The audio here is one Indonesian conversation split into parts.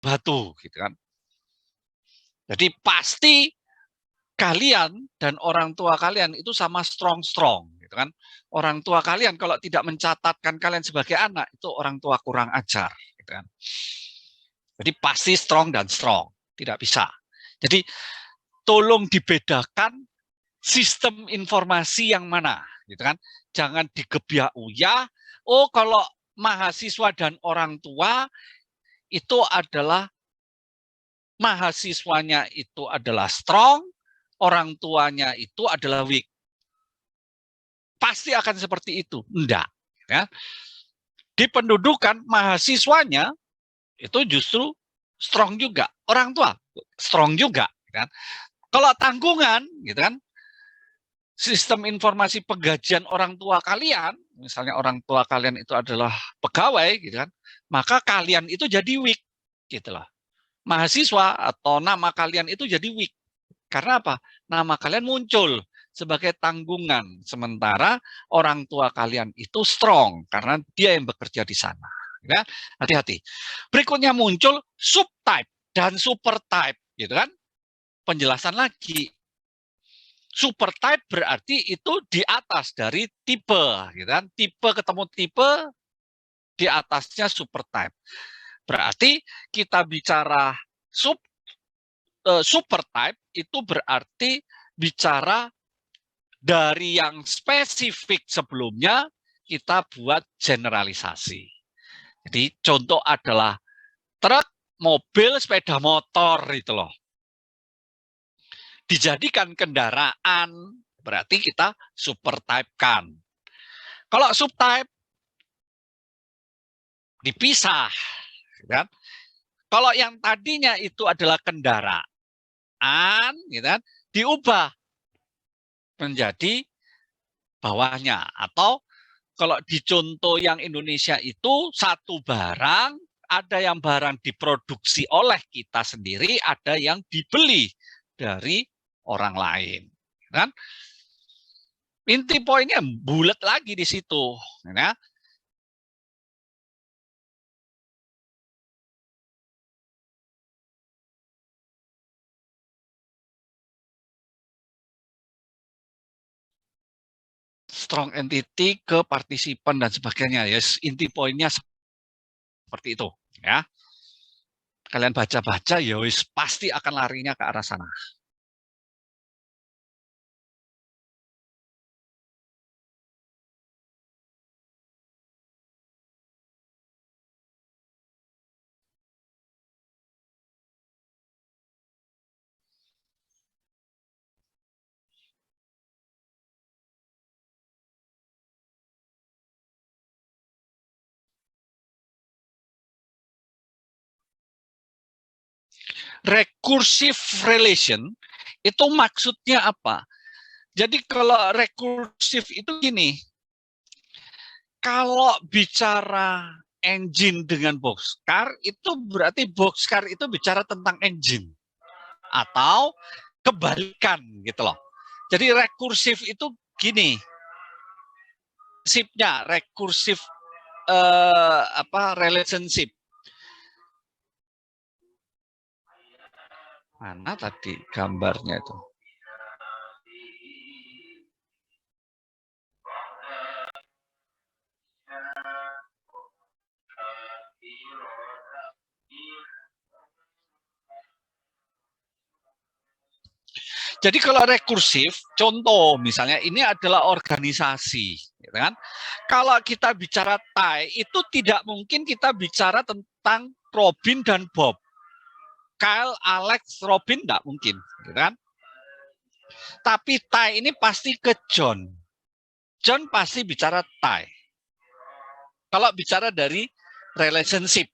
batu, gitu kan. Jadi pasti kalian dan orang tua kalian itu sama strong, gitu kan. Orang tua kalian kalau tidak mencatatkan kalian sebagai anak, itu orang tua kurang ajar, gitu kan. Jadi pasti strong dan strong, tidak bisa. Jadi tolong dibedakan sistem informasi yang mana, gitu kan. Jangan digebiak uyah. Oh, kalau mahasiswa dan orang tua itu adalah mahasiswanya itu adalah strong, orang tuanya itu adalah weak. Pasti akan seperti itu. Enggak. Ya. Di pendudukan mahasiswanya itu justru strong juga. Orang tua strong juga. Kan? Kalau tanggungan, gitu kan, sistem informasi penggajian orang tua kalian, misalnya orang tua kalian itu adalah pegawai, gitu kan, maka kalian itu jadi weak, gitu loh. Mahasiswa atau nama kalian itu jadi weak. Karena apa? Nama kalian muncul sebagai tanggungan, sementara orang tua kalian itu strong karena dia yang bekerja di sana. Ya, hati-hati. Berikutnya muncul subtype dan supertype, gitu kan? Penjelasan lagi. Supertype berarti itu di atas dari tipe, gitu kan? Tipe ketemu tipe, di atasnya supertype. Berarti kita bicara supertype itu berarti bicara dari yang spesifik sebelumnya kita buat generalisasi. Jadi contoh adalah truk, mobil, sepeda motor itu loh. Dijadikan kendaraan, berarti kita supertype-kan. Kalau subtype, dipisah. Kan? Kalau yang tadinya itu adalah kendaraan, gitu kan, diubah menjadi bawahnya. Atau kalau di contoh yang Indonesia itu satu barang, ada yang barang diproduksi oleh kita sendiri, ada yang dibeli dari orang lain. Kan? Inti poinnya bulat lagi di situ. Ya. Strong entity ke partisipan dan sebagainya. Ya, inti poinnya seperti itu. Ya. Kalian baca-baca, ya wis pasti akan larinya ke arah sana. Recursive relation itu maksudnya apa? Jadi kalau rekursif itu gini, kalau bicara engine dengan boxcar, itu berarti boxcar itu bicara tentang engine. Atau kebalikan gitu loh. Jadi rekursif itu gini, sipnya, rekursif relationship. Mana tadi gambarnya itu? Jadi kalau rekursif, contoh misalnya ini adalah organisasi, gitu kan? Kalau kita bicara tie, itu tidak mungkin kita bicara tentang Robin dan Bob. Kyle, Alex, Robin tidak mungkin, gitu kan? Tapi tie ini pasti ke John. John pasti bicara tie. Kalau bicara dari relationship,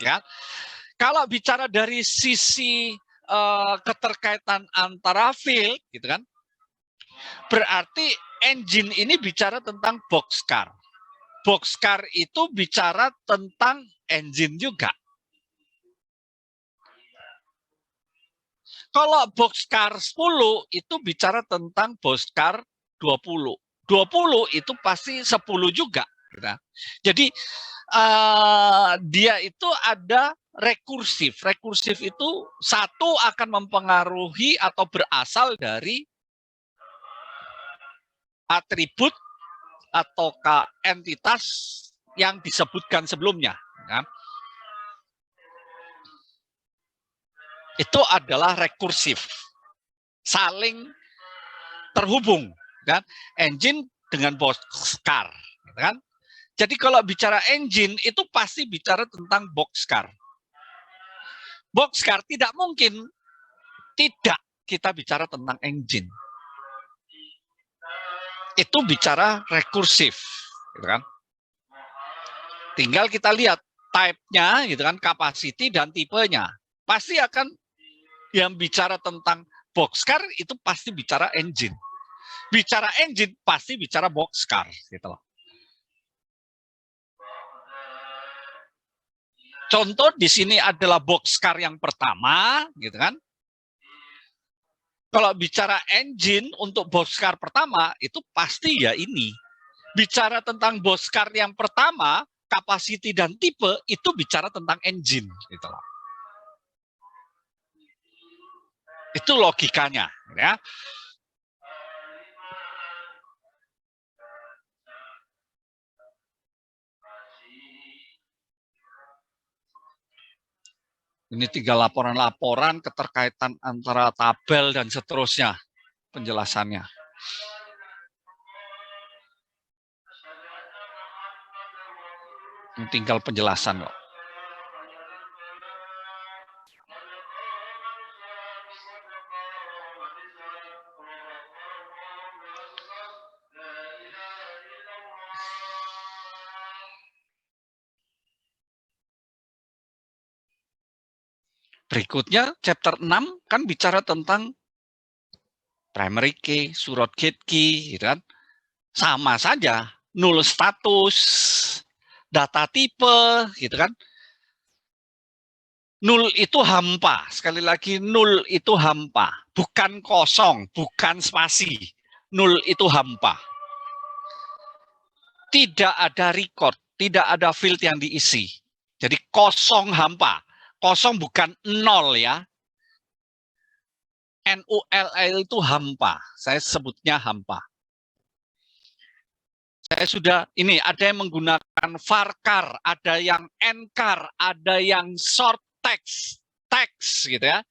ya. Kalau bicara dari sisi keterkaitan antara field, gitu kan? Berarti engine ini bicara tentang boxcar. Boxcar itu bicara tentang engine juga. Kalau boxcar 10 itu bicara tentang boxcar 20. 20 itu pasti 10 juga. Jadi dia itu ada rekursif. Rekursif itu satu akan mempengaruhi atau berasal dari atribut atau entitas yang disebutkan sebelumnya. Kan? Itu adalah rekursif, saling terhubung, kan? Engine dengan boxcar, kan? Jadi kalau bicara engine itu pasti bicara tentang boxcar. Boxcar tidak mungkin tidak kita bicara tentang engine. Itu bicara rekursif, gitu kan? Tinggal kita lihat type-nya, gitu kan, capacity dan tipenya. Pasti akan yang bicara tentang boxcar itu pasti bicara engine. Bicara engine pasti bicara boxcar, gitu loh. Contoh di sini adalah boxcar yang pertama, gitu kan. Kalau bicara engine untuk boxcar pertama itu pasti ya ini. Bicara tentang boxcar yang pertama, capacity dan tipe itu bicara tentang engine, gitu loh. Itu logikanya, ya. Ini 3 laporan-laporan keterkaitan antara tabel dan seterusnya penjelasannya. Ini tinggal penjelasan kok. Berikutnya chapter 6 kan bicara tentang primary key, surrogate key, gitu kan. Sama saja, null status, data tipe, gitu kan. Null itu hampa, sekali lagi null itu hampa, bukan kosong, bukan spasi. Null itu hampa. Tidak ada record, tidak ada field yang diisi. Jadi kosong hampa. Kosong bukan nol ya. NULL itu hampa. Saya sebutnya hampa. Saya sudah, ini ada yang menggunakan varchar, ada yang enchar, ada yang short text, gitu ya.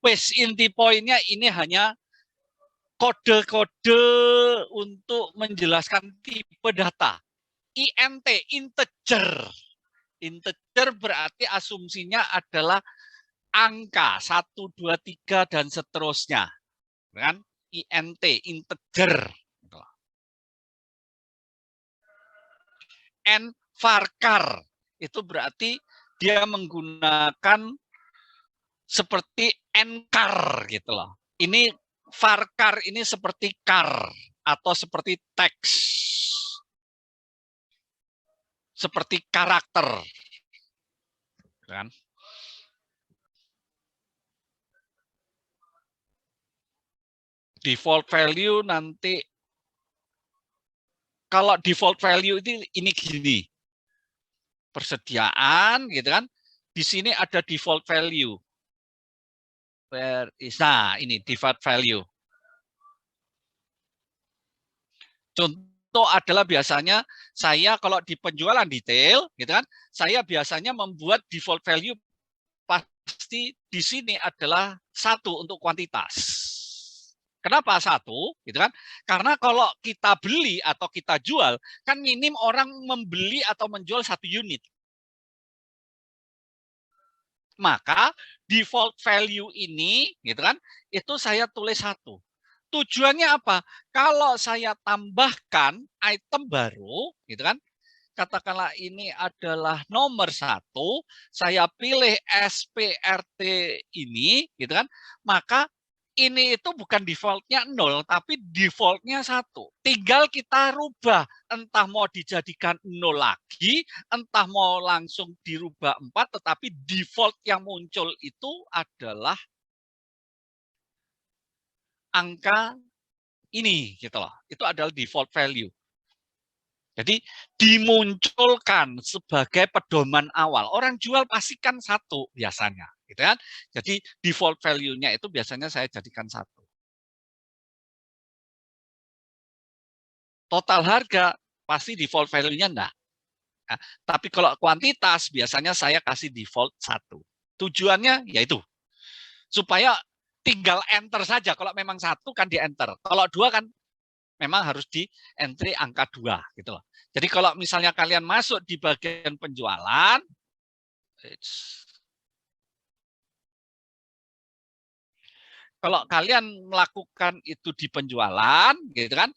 Wes inti poinnya ini hanya kode-kode untuk menjelaskan tipe data. INT, integer. Integer berarti asumsinya adalah angka 1, 2, 3 dan seterusnya. Kan? INT, integer. N varchar itu berarti dia menggunakan seperti enchar gitu loh. Ini varchar ini seperti char atau seperti teks. Seperti karakter. Kan? Default value nanti kalau default value ini gini. Persediaan gitu kan. Di sini ada default value. Where is, nah ini default value. Contoh adalah biasanya saya kalau di penjualan detail gitu kan, saya biasanya membuat default value pasti di sini adalah 1 untuk kuantitas. Kenapa 1? Gitu kan? Karena kalau kita beli atau kita jual, kan minim orang membeli atau menjual 1 unit. Maka default value ini, gitu kan? Itu saya tulis 1. Tujuannya apa? Kalau saya tambahkan item baru, gitu kan? Katakanlah ini adalah nomor 1, saya pilih SPRT ini, gitu kan? Maka ini itu bukan defaultnya 0, tapi defaultnya 1. Tinggal kita rubah, entah mau dijadikan 0 lagi, entah mau langsung dirubah 4, tetapi default yang muncul itu adalah angka ini, gitu loh. Itu adalah default value. Jadi dimunculkan sebagai pedoman awal. Orang jual pastikan satu biasanya, gitu kan? Jadi default value-nya itu biasanya saya jadikan satu. Total harga pasti default value-nya enggak. Nah, tapi kalau kuantitas biasanya saya kasih default satu. Tujuannya yaitu supaya tinggal enter saja. Kalau memang satu kan di enter. Kalau dua kan memang harus di entry angka 2 gitu loh. Jadi kalau misalnya kalian masuk di bagian penjualan, kalau kalian melakukan itu di penjualan, gitu kan,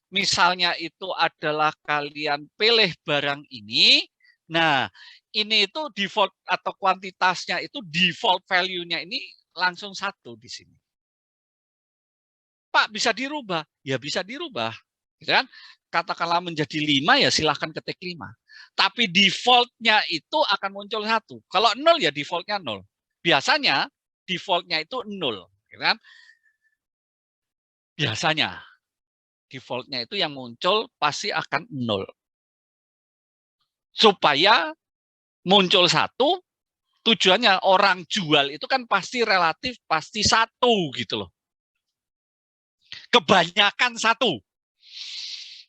misalnya itu adalah kalian pilih barang ini, nah ini itu default atau kuantitasnya itu default value-nya ini langsung satu di sini. Pak, bisa dirubah? Ya bisa dirubah. Gitu kan? Katakanlah menjadi 5, ya silahkan ketik 5. Tapi default-nya itu akan muncul satu. Kalau 0 ya default-nya 0. Biasanya default-nya itu 0. Gitu kan? Biasanya default-nya itu yang muncul pasti akan 0. Supaya muncul satu, tujuannya orang jual itu kan pasti relatif, pasti satu gitu loh. Kebanyakan satu.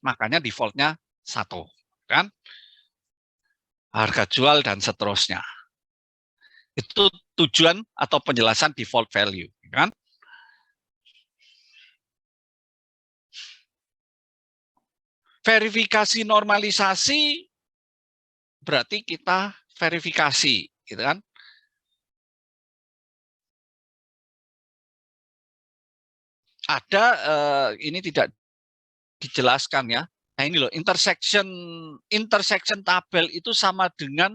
Makanya default-nya satu. Kan? Harga jual dan seterusnya. Itu tujuan atau penjelasan default value, kan? Verifikasi normalisasi berarti kita verifikasi, gitu kan? Ada ini tidak dijelaskan ya. Nah ini loh, intersection tabel itu sama dengan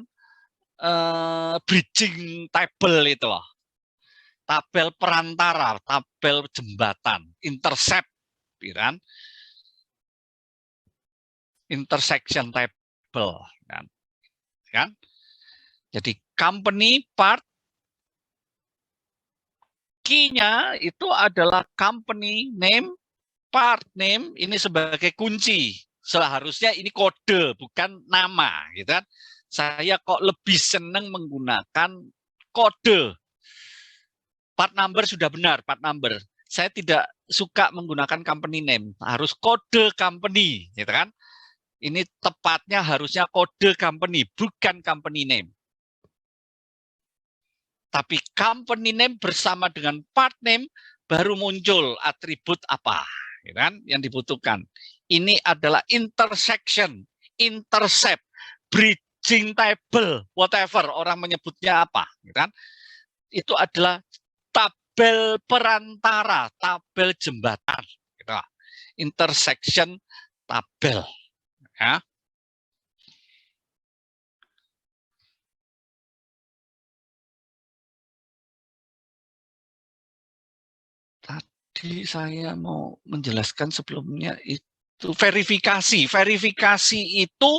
bridging table itu loh. Tabel perantara, tabel jembatan, intercept, kan? Intersection table, kan? Jadi company part key-nya itu adalah company name, part name ini sebagai kunci. Seharusnya ini kode bukan nama, gitu kan? Saya kok lebih senang menggunakan kode. Part number sudah benar, part number. Saya tidak suka menggunakan company name, harus kode company, gitu kan? Ini tepatnya harusnya kode company, bukan company name. Tapi company name bersama dengan part name baru muncul atribut apa, kan? Yang dibutuhkan. Ini adalah intersection, intercept, bridging table, whatever orang menyebutnya apa, kan? Itu adalah tabel perantara, tabel jembatan, gitu. Intersection tabel, ya. Tadi saya mau menjelaskan sebelumnya itu verifikasi. Verifikasi itu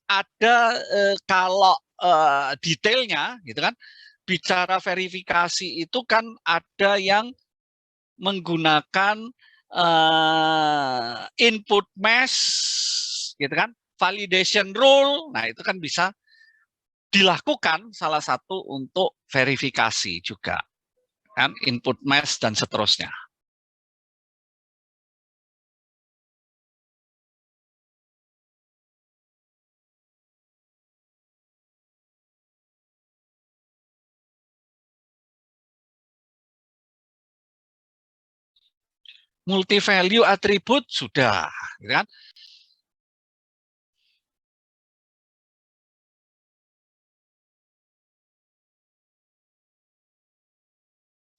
ada kalau detailnya, gitu kan? Bicara verifikasi itu kan ada yang menggunakan input mesh, gitu kan? Validation rule. Nah itu kan bisa dilakukan salah satu untuk verifikasi juga, kan? Input mesh dan seterusnya. Multi value atribut sudah, kan?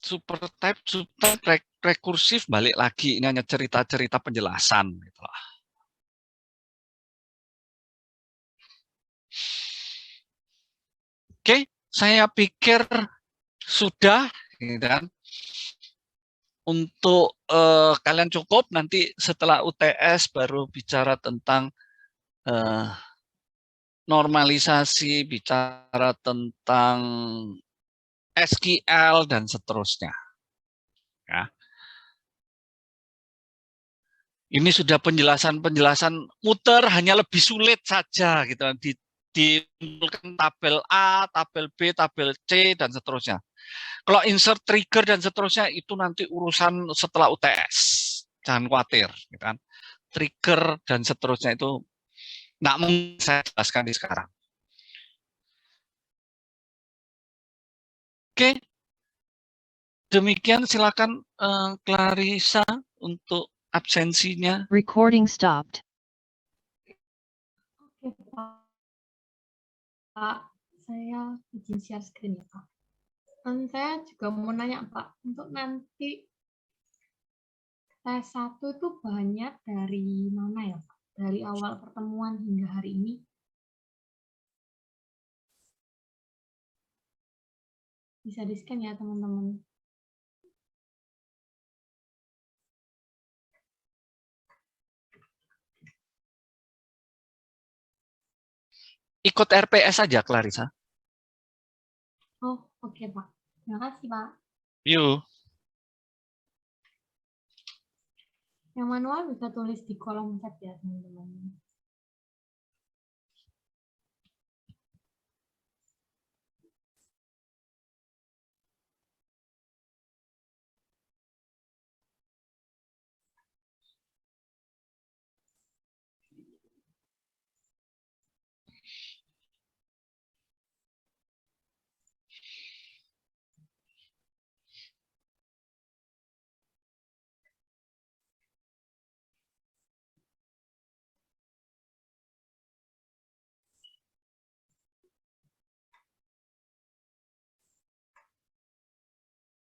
Supertype, subtype, rekursif balik lagi, ini hanya cerita-cerita penjelasan gitu lah. Oke, saya pikir sudah, kan? Untuk kalian cukup, nanti setelah UTS baru bicara tentang normalisasi, bicara tentang SQL dan seterusnya. Ya. Ini sudah penjelasan-penjelasan muter, hanya lebih sulit saja gitu. Ditimbulkan tabel A, tabel B, tabel C, dan seterusnya. Kalau insert trigger dan seterusnya itu nanti urusan setelah UTS. Jangan khawatir, gitu kan. Trigger dan seterusnya itu nggak mungkin saya jelaskan di sekarang. Oke, demikian silakan Clarissa untuk absensinya. Recording stopped. Oke, Pak. Saya izin share screen ya, Pak. Dan saya juga mau nanya, Pak, untuk nanti tes 1 itu banyak dari mana ya, Pak? Dari awal pertemuan hingga hari ini? Bisa di-scan ya, teman-teman. Ikut RPS saja, Clarissa. Oh, oke, Pak. Terima kasih, Pak. Yuk. Yang manual bisa tulis di kolom chat ya, teman-teman.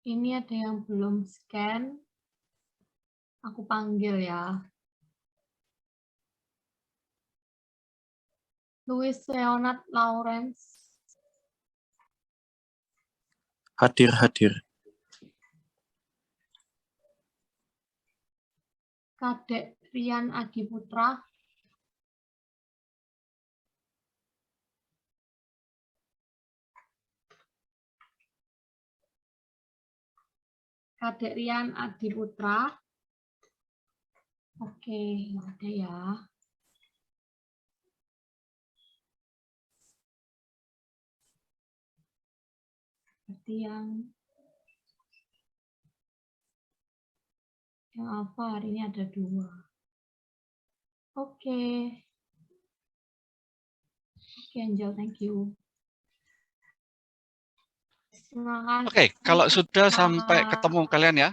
Ini ada yang belum scan. Aku panggil ya. Louis Leonard Lawrence. Hadir. Kadek Rian Adiputra. Kadek Rian Adiputra. Oke, ada ya. Berarti yang apa hari ini ada 2. Oke. Oke, Angel, thank you. Terima kasih. Oke, kalau sudah sampai ketemu kalian ya,